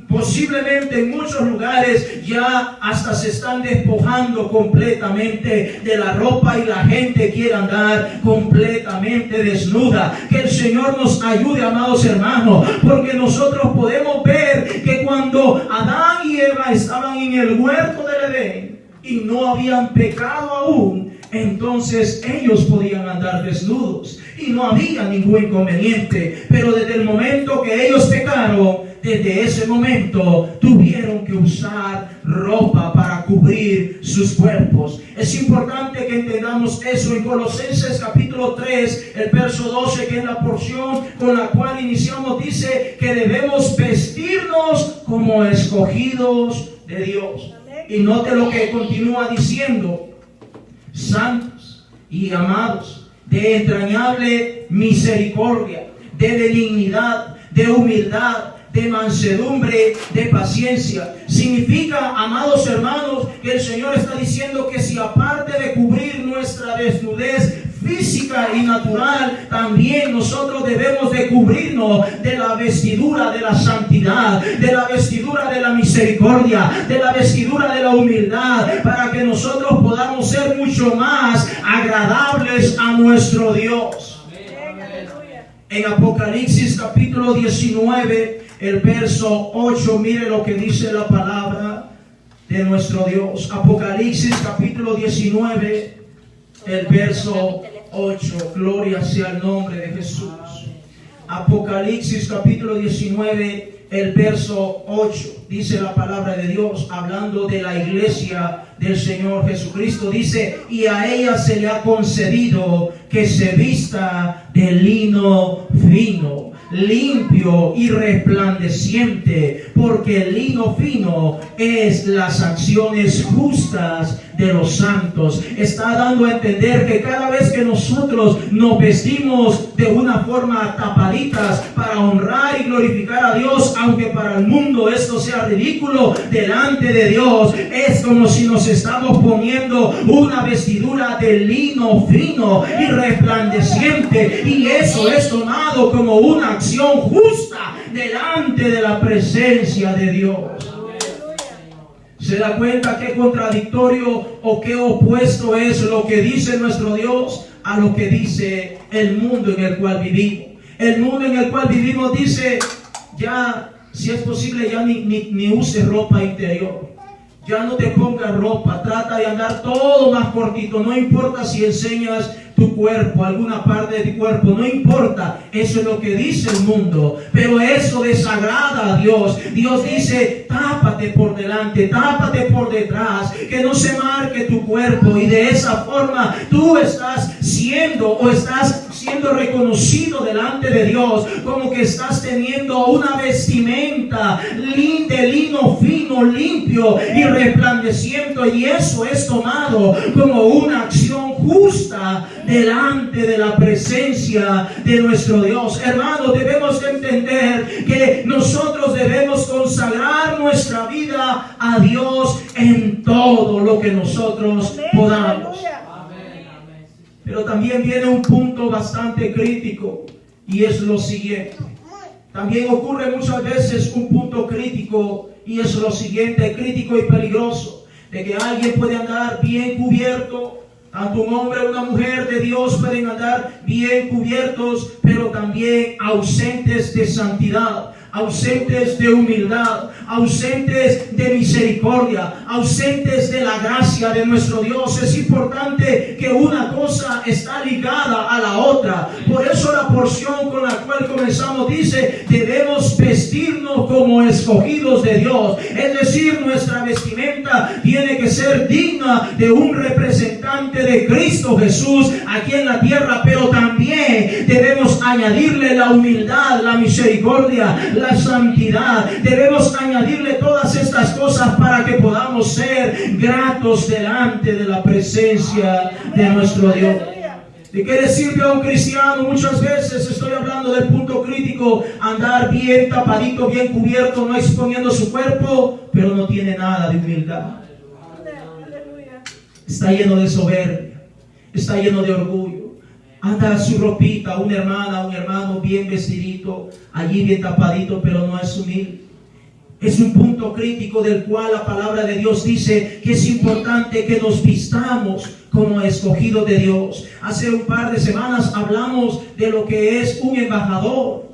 posiblemente en muchos lugares ya hasta se están despojando completamente de la ropa y la gente quiere andar completamente desnuda. Que el Señor nos ayude, amados hermanos, porque nosotros podemos ver que cuando Adán y Eva estaban en el huerto del Edén y no habían pecado aún, entonces ellos podían andar desnudos y no había ningún inconveniente. Pero desde el momento que ellos pecaron, desde ese momento tuvieron que usar ropa para cubrir sus cuerpos. Es importante que entendamos eso. En Colosenses capítulo 3, el verso 12, que es la porción con la cual iniciamos, dice que debemos vestirnos como escogidos de Dios. Y note lo que continúa diciendo: santos y amados, de entrañable misericordia, de benignidad, de humildad, de mansedumbre, de paciencia. Significa, amados hermanos, que el Señor está diciendo que si aparte de cubrir nuestra desnudez física y natural, también nosotros debemos de cubrirnos de la vestidura de la santidad, de la vestidura de la misericordia, de la vestidura de la humildad, para que nosotros podamos ser mucho más agradables a nuestro Dios. En Apocalipsis capítulo 19, el verso 8, mire lo que dice la palabra de nuestro Dios. Apocalipsis capítulo 19, el verso 8. Gloria sea el nombre de Jesús. Apocalipsis capítulo 19, el verso 8. Dice la palabra de Dios, hablando de la iglesia del Señor Jesucristo. Dice, y a ella se le ha concedido que se vista de lino fino, limpio y resplandeciente, porque el lino fino es las acciones justas de los santos. Está dando a entender que cada vez que nosotros nos vestimos de una forma tapaditas para honrar y glorificar a Dios, aunque para el mundo esto sea ridículo, delante de Dios es como si nos estamos poniendo una vestidura de lino fino y resplandeciente, y eso es tomado como una acción justa delante de la presencia de Dios. ¿Se da cuenta qué contradictorio o qué opuesto es lo que dice nuestro Dios a lo que dice el mundo en el cual vivimos? El mundo en el cual vivimos dice, ya, si es posible, ya ni uses ropa interior. Ya no te pongas ropa, trata de andar todo más cortito. No importa si enseñas tu cuerpo, alguna parte de tu cuerpo, no importa. Eso es lo que dice el mundo, pero eso desagrada a Dios. Dios dice, tápate por delante, tápate por detrás, que no se marque tu cuerpo, y de esa forma tú estás siendo reconocido delante de Dios como que estás teniendo una vestimenta de lino fino, limpio y resplandeciente, y eso es tomado como una acción justa delante de la presencia de nuestro Dios. Hermanos, debemos entender que nosotros debemos consagrar nuestra vida a Dios en todo lo que nosotros podamos. Pero también viene un punto bastante crítico, y es lo siguiente. También ocurre muchas veces un punto crítico, y es lo siguiente, crítico y peligroso, de que alguien puede andar bien cubierto. Tanto un hombre o una mujer de Dios pueden andar bien cubiertos, pero también ausentes de santidad, ausentes de humildad, ausentes de misericordia, ausentes de la gracia de nuestro Dios. Es importante que una cosa está ligada a la otra. Por eso la porción con la cual comenzamos dice, debemos vestirnos como escogidos de Dios. Es decir, nuestra vestimenta tiene que ser digna de un representante de Cristo Jesús aquí en la tierra, pero también debemos añadirle la humildad, la misericordia, la santidad. Debemos añadirle todas estas cosas para que podamos ser gratos delante de la presencia de nuestro Dios. ¿De qué le sirve a un cristiano? Muchas veces estoy hablando del punto crítico, andar bien tapadito, bien cubierto, no exponiendo su cuerpo, pero no tiene nada de humildad. Está lleno de soberbia, está lleno de orgullo. Anda su ropita, una hermana, un hermano bien vestidito, allí bien tapadito, pero no es humilde. Es un punto crítico del cual la palabra de Dios dice que es importante que nos vistamos como escogidos de Dios. Hace un par de semanas hablamos de lo que es un embajador.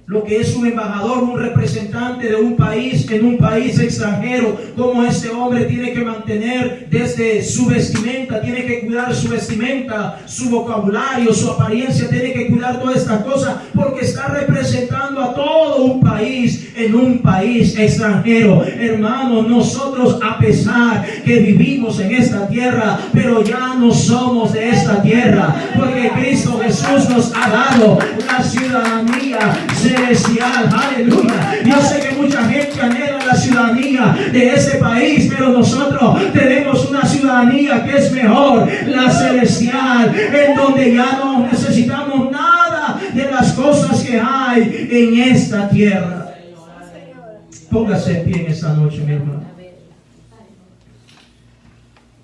Lo que es un embajador, un representante de un país en un país extranjero, como este hombre tiene que mantener desde su vestimenta, tiene que cuidar su vestimenta, su vocabulario, su apariencia, tiene que cuidar todas estas cosas, porque está representando a todo un país en un país extranjero. Hermanos, nosotros, a pesar que vivimos en esta tierra, pero ya no somos de esta tierra, porque Cristo Jesús nos ha dado la ciudadanía celestial. Aleluya. Yo sé que mucha gente anhela la ciudadanía de este país, pero nosotros tenemos una ciudadanía que es mejor, la celestial, en donde ya no necesitamos nada de las cosas que hay en esta tierra. Póngase en pie en esta noche, mi hermano.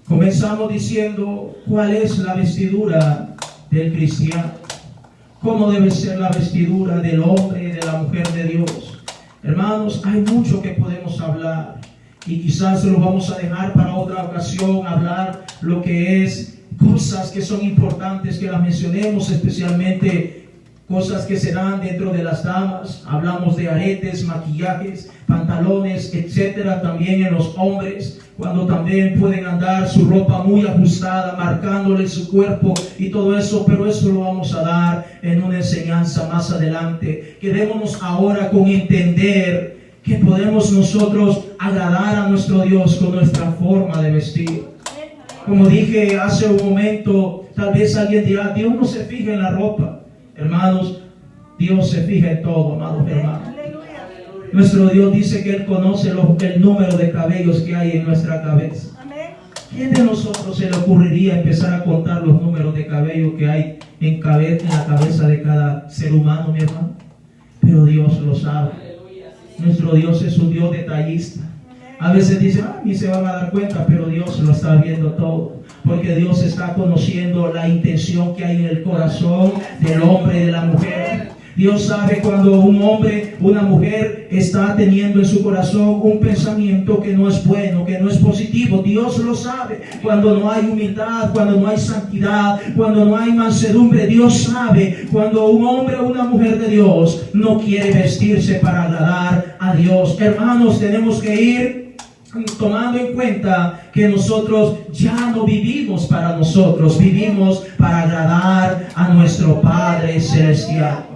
Comenzamos diciendo cuál es la vestidura del cristiano. ¿Cómo debe ser la vestidura del hombre y de la mujer de Dios? Hermanos, hay mucho que podemos hablar, y quizás lo vamos a dejar para otra ocasión, hablar lo que es cosas que son importantes que las mencionemos, especialmente cosas que se dan dentro de las damas. Hablamos de aretes, maquillajes, pantalones, etcétera. También en los hombres, cuando también pueden andar su ropa muy ajustada, marcándole su cuerpo y todo eso, pero eso lo vamos a dar en una enseñanza más adelante. Quedémonos ahora con entender que podemos nosotros agradar a nuestro Dios con nuestra forma de vestir. Como dije hace un momento, tal vez alguien dirá, Dios no se fija en la ropa. Hermanos, Dios se fija en todo, amados hermanos. Nuestro Dios dice que Él conoce el número de cabellos que hay en nuestra cabeza. ¿Quién de nosotros se le ocurriría empezar a contar los números de cabello que hay en la cabeza de cada ser humano, mi hermano? Pero Dios lo sabe. Nuestro Dios es un Dios detallista. A veces dicen, ni se van a dar cuenta, pero Dios lo está viendo todo. Porque Dios está conociendo la intención que hay en el corazón del hombre y de la mujer. Dios sabe cuando un hombre, una mujer está teniendo en su corazón un pensamiento que no es bueno, que no es positivo. Dios lo sabe. Cuando no hay humildad, cuando no hay santidad, cuando no hay mansedumbre, Dios sabe cuando un hombre o una mujer de Dios no quiere vestirse para agradar a Dios. Hermanos, tenemos que ir tomando en cuenta que nosotros ya no vivimos para nosotros, vivimos para agradar a nuestro Padre Celestial.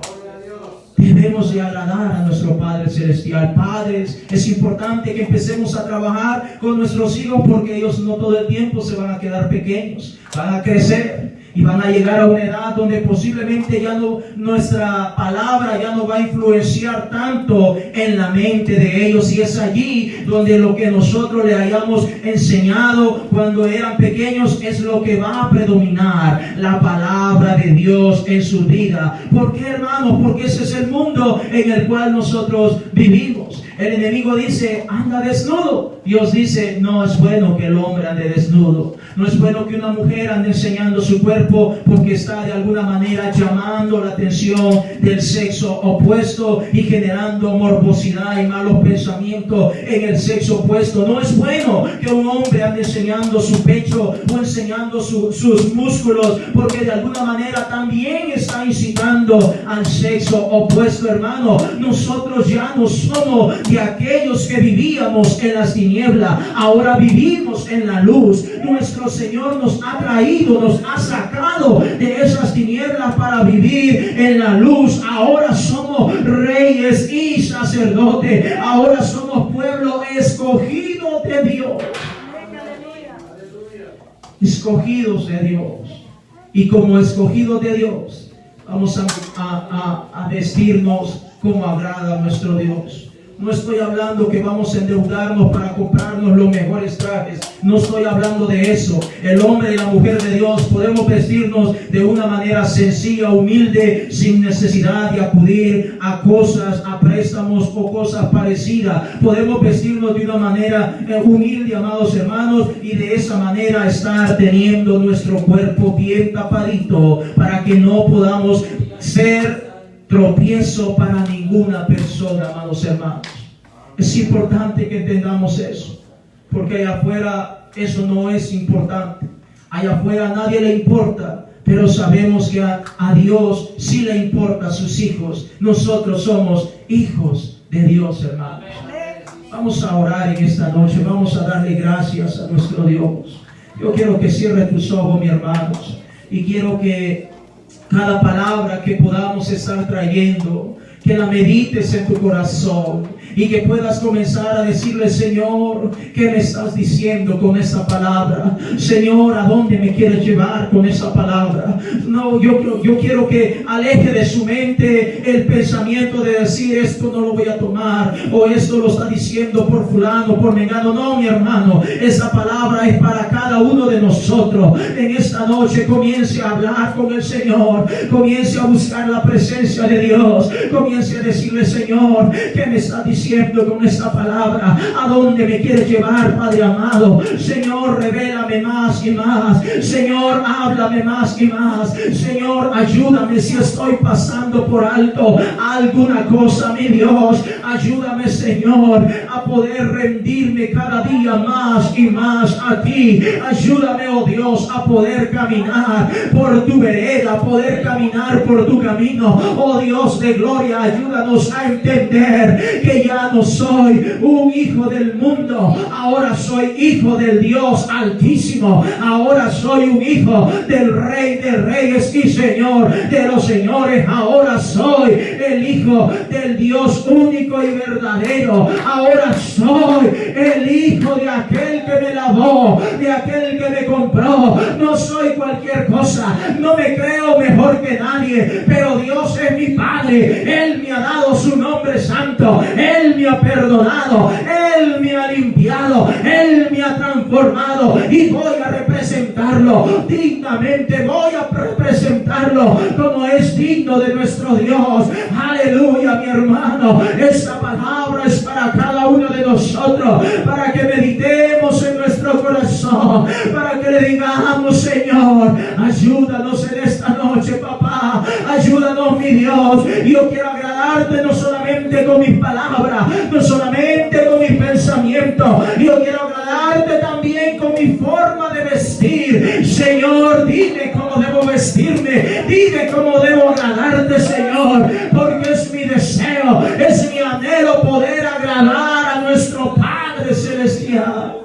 Debemos de agradar a nuestro Padre Celestial. Padres, es importante que empecemos a trabajar con nuestros hijos, porque ellos no todo el tiempo se van a quedar pequeños, van a crecer y van a llegar a una edad donde posiblemente ya no, nuestra palabra ya no va a influenciar tanto en la mente de ellos, y es allí donde lo que nosotros le hayamos enseñado cuando eran pequeños es lo que va a predominar, la palabra de Dios en su vida. ¿Por qué, hermanos? Porque ese es el mundo en el cual nosotros vivimos. El enemigo dice, anda desnudo. Dios dice, no es bueno que el hombre ande desnudo. No es bueno que una mujer ande enseñando su cuerpo, porque está de alguna manera llamando la atención del sexo opuesto y generando morbosidad y malos pensamientos en el sexo opuesto. No es bueno que un hombre ande enseñando su pecho o enseñando sus músculos, porque de alguna manera también está incitando al sexo opuesto, hermano. Nosotros ya no somos de aquellos que vivíamos en las tinieblas, ahora vivimos en la luz. Nuestro Señor nos ha traído, nos ha sacado de esas tinieblas para vivir en la luz. Ahora somos reyes y sacerdotes, ahora somos pueblo escogido de Dios. Escogidos de Dios. Y como escogidos de Dios, vamos a vestirnos como agrada a nuestro Dios. No estoy hablando que vamos a endeudarnos para comprarnos los mejores trajes. No estoy hablando de eso. El hombre y la mujer de Dios podemos vestirnos de una manera sencilla, humilde, sin necesidad de acudir a cosas, a préstamos o cosas parecidas. Podemos vestirnos de una manera humilde, amados hermanos, y de esa manera estar teniendo nuestro cuerpo bien tapadito, para que no podamos ser tropiezo para ninguna persona, amados hermanos. Es importante que entendamos eso, porque allá afuera eso no es importante. Allá afuera a nadie le importa, pero sabemos que a Dios sí le importa a sus hijos. Nosotros somos hijos de Dios, hermanos. Vamos a orar en esta noche, vamos a darle gracias a nuestro Dios. Yo quiero que cierre tus ojos, mis hermanos, y quiero que cada palabra que podamos estar trayendo, que la medites en tu corazón y que puedas comenzar a decirle: Señor, ¿qué me estás diciendo con esa palabra? Señor, ¿a dónde me quieres llevar con esa palabra? No, yo quiero que aleje de su mente el pensamiento de decir: esto no lo voy a tomar, o esto lo está diciendo por fulano, por mengano. No, mi hermano, esa palabra es para cada uno de nosotros. En esta noche comience a hablar con el Señor, comience a buscar la presencia de Dios, comience a decirle: Señor, ¿qué me está diciendo con esta palabra? ¿A dónde me quieres llevar, Padre amado? Señor, revélame más y más. Señor, háblame más y más. Señor, ayúdame si estoy pasando por alto alguna cosa, mi Dios. Ayúdame, Señor, a poder rendirme cada día más y más a ti. Ayúdame, oh Dios, a poder caminar por tu vereda, poder caminar por tu camino. Oh Dios de gloria, ayúdanos a entender que ya no soy un hijo del mundo, ahora soy hijo del Dios Altísimo. Ahora soy un hijo del Rey de Reyes y Señor de los señores. Ahora soy el hijo del Dios único y verdadero. Ahora soy el hijo de aquel que me lavó, de aquel que me compró. No soy cualquier cosa, no me creo mejor que nadie, pero Dios es mi Padre. Él me ha dado su nombre santo, Él me ha perdonado, Él me ha limpiado, Él me ha transformado, y voy a representarlo dignamente. Voy a representarlo como es digno de nuestro Dios. Aleluya, mi hermano. Esta palabra es para cada uno de nosotros, para que meditemos en nuestro corazón, para que le digamos: Señor, ayúdanos en esta noche, papá. Ayúdanos, mi Dios. Yo quiero agradarte no solamente con mis palabras, no solamente con mis pensamientos. Yo quiero agradarte también con mi forma de vestir. Señor, dime cómo debo vestirme, dime cómo debo agradarte, Señor, porque es mi deseo, es mi anhelo poder agradar a nuestro Padre Celestial.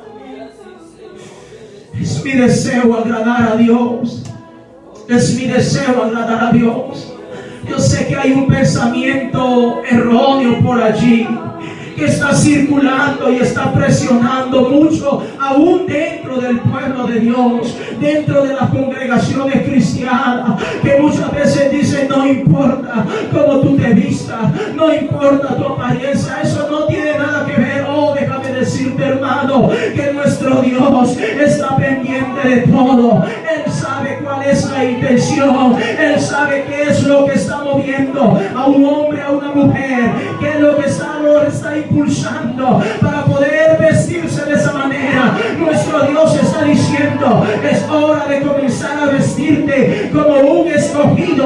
Es mi deseo agradar a Dios. Es mi deseo agradar a Dios. Yo sé que hay un pensamiento erróneo por allí que está circulando y está presionando mucho, aún dentro del pueblo de Dios, dentro de las congregaciones cristianas, que muchas veces dicen: no importa cómo tú te vistas, no importa tu apariencia, eso no tiene nada que ver. Oh, déjame decirte, hermano, que nuestro Dios está pendiente de todo. Él sabe cuál es la intención, Él sabe qué es lo que está moviendo a un hombre, a una mujer, qué es lo que está impulsando para poder vestirse de esa manera. Nuestro Dios está diciendo: es hora de comenzar a vestirte como un escogido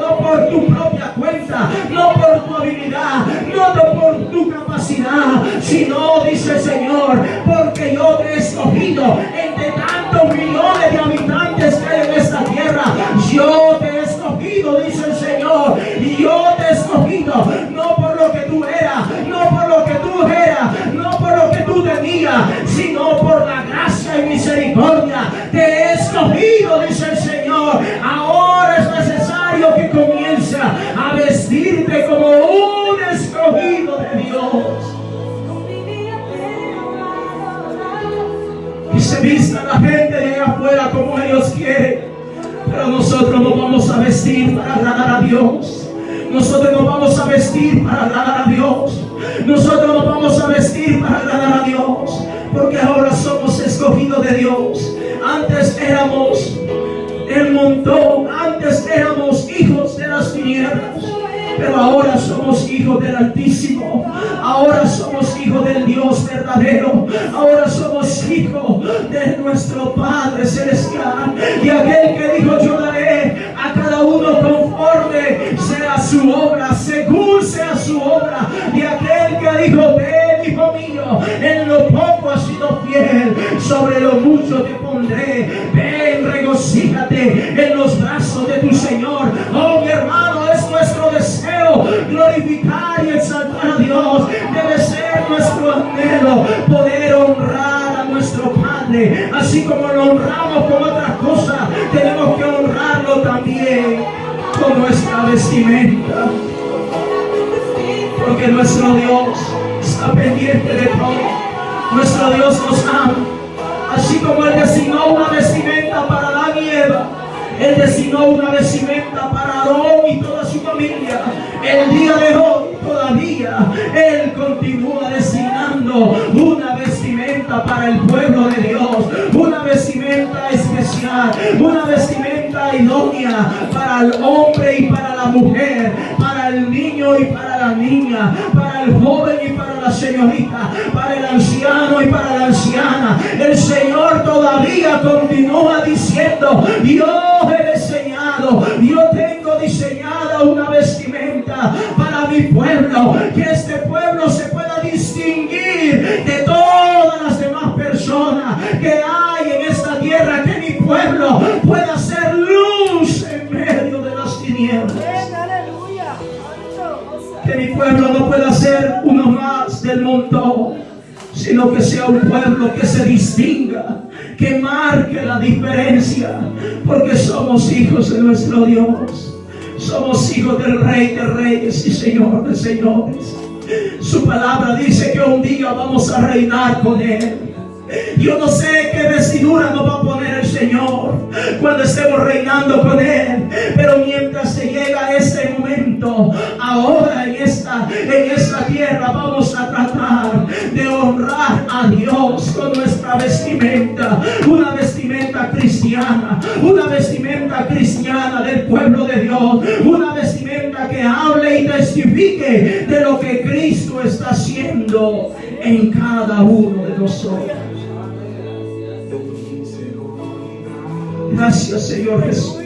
no por tu propia cuenta, no por tu habilidad, no por tu capacidad, sino, dice el Señor, porque yo te he escogido entre tantos millones de habitantes que hay en esta tierra. Yo te he escogido, dice el Señor, y yo te he escogido no por lo que tú eras, no por lo que tú eras, no por lo que tú tenías, sino por la gracia y misericordia. Te he escogido, dice el Señor. Ahora es necesario que comiences a vestirte como un escogido de Dios. Y se vista la gente de allá afuera como ellos quieren, pero nosotros nos vamos a vestir para agradar a Dios. Nosotros nos vamos a vestir para agradar a Dios. Nosotros nos vamos a vestir para agradar a Dios, porque ahora somos escogidos de Dios. Antes éramos el montón, antes éramos hijos de las tinieblas, pero ahora somos hijos del Altísimo. Ahora somos hijos del Dios verdadero. Ahora somos hijos de nuestro Padre Celestial. Y aquel que dijo: yo daré a cada uno conforme sea su obra, según sea su obra. Y aquel que dijo: ven, hijo mío, en lo poco has sido fiel, sobre lo mucho te pondré. Ven, regocíjate en los brazos de tu Señor. Oh, mi hermano, es nuestro deseo glorificar y exaltar a Dios. Debe ser nuestro anhelo poder honrar a nuestro Padre. Así como lo honramos con otras cosas, tenemos que honrarlo también con nuestra vestimenta, porque nuestro Dios está pendiente de todo. Nuestro Dios nos ama. Así como Él designó una vestimenta para Adán y Eva, Él designó una vestimenta para Aarón y toda su familia. El día de hoy todavía Él continúa designando una vestimenta para el pueblo de Dios, una vestimenta especial, una vestimenta idónea para el hombre y para la mujer, para el niño y para la niña, para el joven y para la señorita, para el anciano y para la anciana. El Señor todavía continúa diciendo: yo he diseñado, yo tengo diseñada una vestimenta para mi pueblo, pueblo, que este pueblo se pueda distinguir de todas las demás personas que hay en esta tierra, que mi pueblo pueda ser luz en medio de las tinieblas. Que mi pueblo no pueda ser uno más del montón, sino que sea un pueblo que se distinga, que marque la diferencia, porque somos hijos de nuestro Dios. Somos hijos del Rey de Reyes y Señor de Señores. Su palabra dice que un día vamos a reinar con Él. Yo no sé qué vestidura nos va a poner el Señor cuando estemos reinando con Él, pero mientras se llega ese momento, ahora en esta tierra vamos a tratar de honrar a Dios con nuestra vestimenta, una vestimenta cristiana, una vestimenta cristiana del pueblo de Dios, una vestimenta que hable y testifique de lo que Cristo está haciendo en cada uno de nosotros. Gracias, Señor Jesús.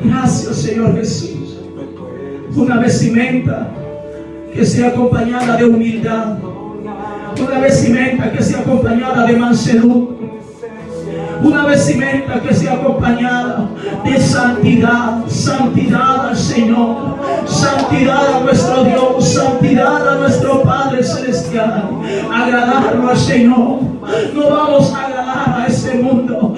Gracias, Señor Jesús. Una vestimenta que sea acompañada de humildad. Una vestimenta que sea acompañada de mansedumbre. Una vestimenta que sea acompañada de santidad. Santidad al Señor. Santidad a nuestro Dios. Santidad a nuestro Padre Celestial. Agradarlo al Señor. No vamos a agradar a este mundo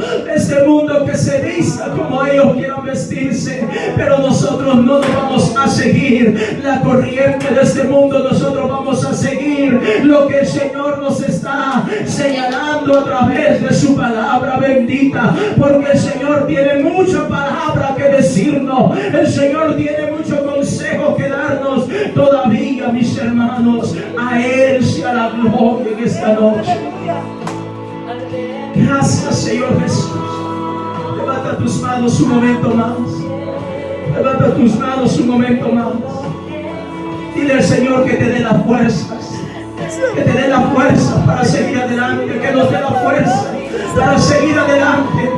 que se vista como ellos quieran vestirse, pero nosotros no nos vamos a seguir la corriente de este mundo. Nosotros vamos a seguir lo que el Señor nos está señalando a través de su palabra bendita, porque el Señor tiene mucha palabra que decirnos, el Señor tiene mucho consejo que darnos todavía, mis hermanos. A Él sea la gloria en esta noche. Gracias, Señor Jesús. Levanta tus manos un momento más. Levanta tus manos un momento más. Dile al Señor que te dé las fuerzas. Que te dé la fuerza para seguir adelante. Que nos dé la fuerza para seguir adelante.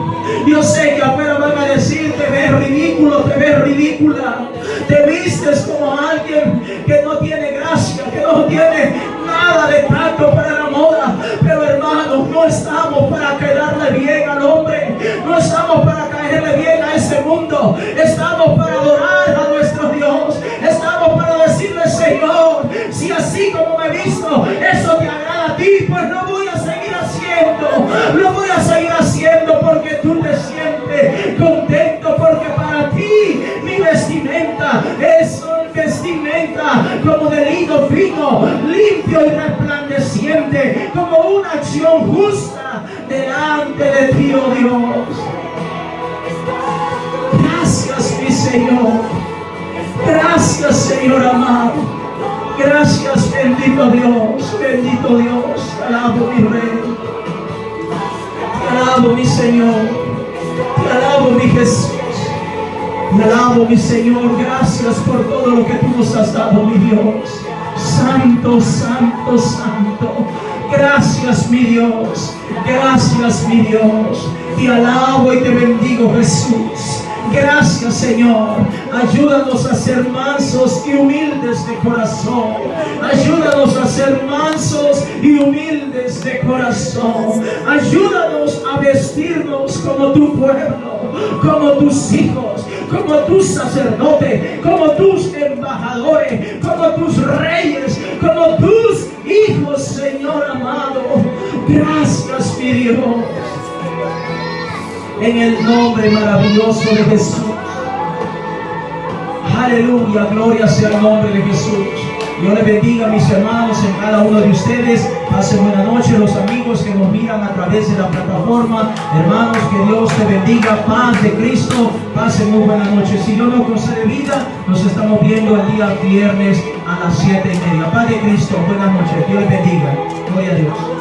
Yo sé que afuera van a decir: te ves ridículo, te ves ridícula. Te vistes como alguien que no tiene gracia, que no tiene nada de tacto para la moda. Pero hermanos, no estamos para quedarle bien al hombre. No estamos para caerle bien a este mundo. Estamos para adorar a nuestro Dios. Estamos para decirle: Señor, si así como me he visto, eso te agrada a ti, pues lo voy a seguir haciendo. Lo voy a seguir haciendo porque tú te sientes contento, porque para ti mi vestimenta es vestimenta como de lino fino, limpio y resplandeciente, como una acción justa delante de ti, oh Dios. Gracias, mi Señor. Gracias, Señor amado. Gracias, bendito Dios. Bendito Dios. Te alabo, mi Rey. Te alabo, mi Señor. Te alabo, mi Jesús. Te alabo, mi Señor. Gracias por todo lo que tú nos has dado, mi Dios. Santo, santo, santo. Gracias, mi Dios. Gracias, mi Dios. Te alabo y te bendigo, Jesús. Gracias, Señor. Ayúdanos a ser mansos y humildes de corazón. Ayúdanos a ser mansos y humildes de corazón. Ayúdanos a vestirnos como tu pueblo, como tus hijos, como tus sacerdotes, como tus embajadores, como tus reyes, como tus hijos, Señor amado. Gracias, mi Dios. En el nombre maravilloso de Jesús. Aleluya, gloria sea el nombre de Jesús. Dios les bendiga, mis hermanos, en cada uno de ustedes. Pasen buena noche, los amigos que nos miran a través de la plataforma. Hermanos, que Dios te bendiga. Paz de Cristo. Pasen muy buena noche. Si Dios nos concede vida, nos estamos viendo el día viernes a las 7:30. Paz de Cristo. Buenas noches. Dios les bendiga. Gloria a Dios.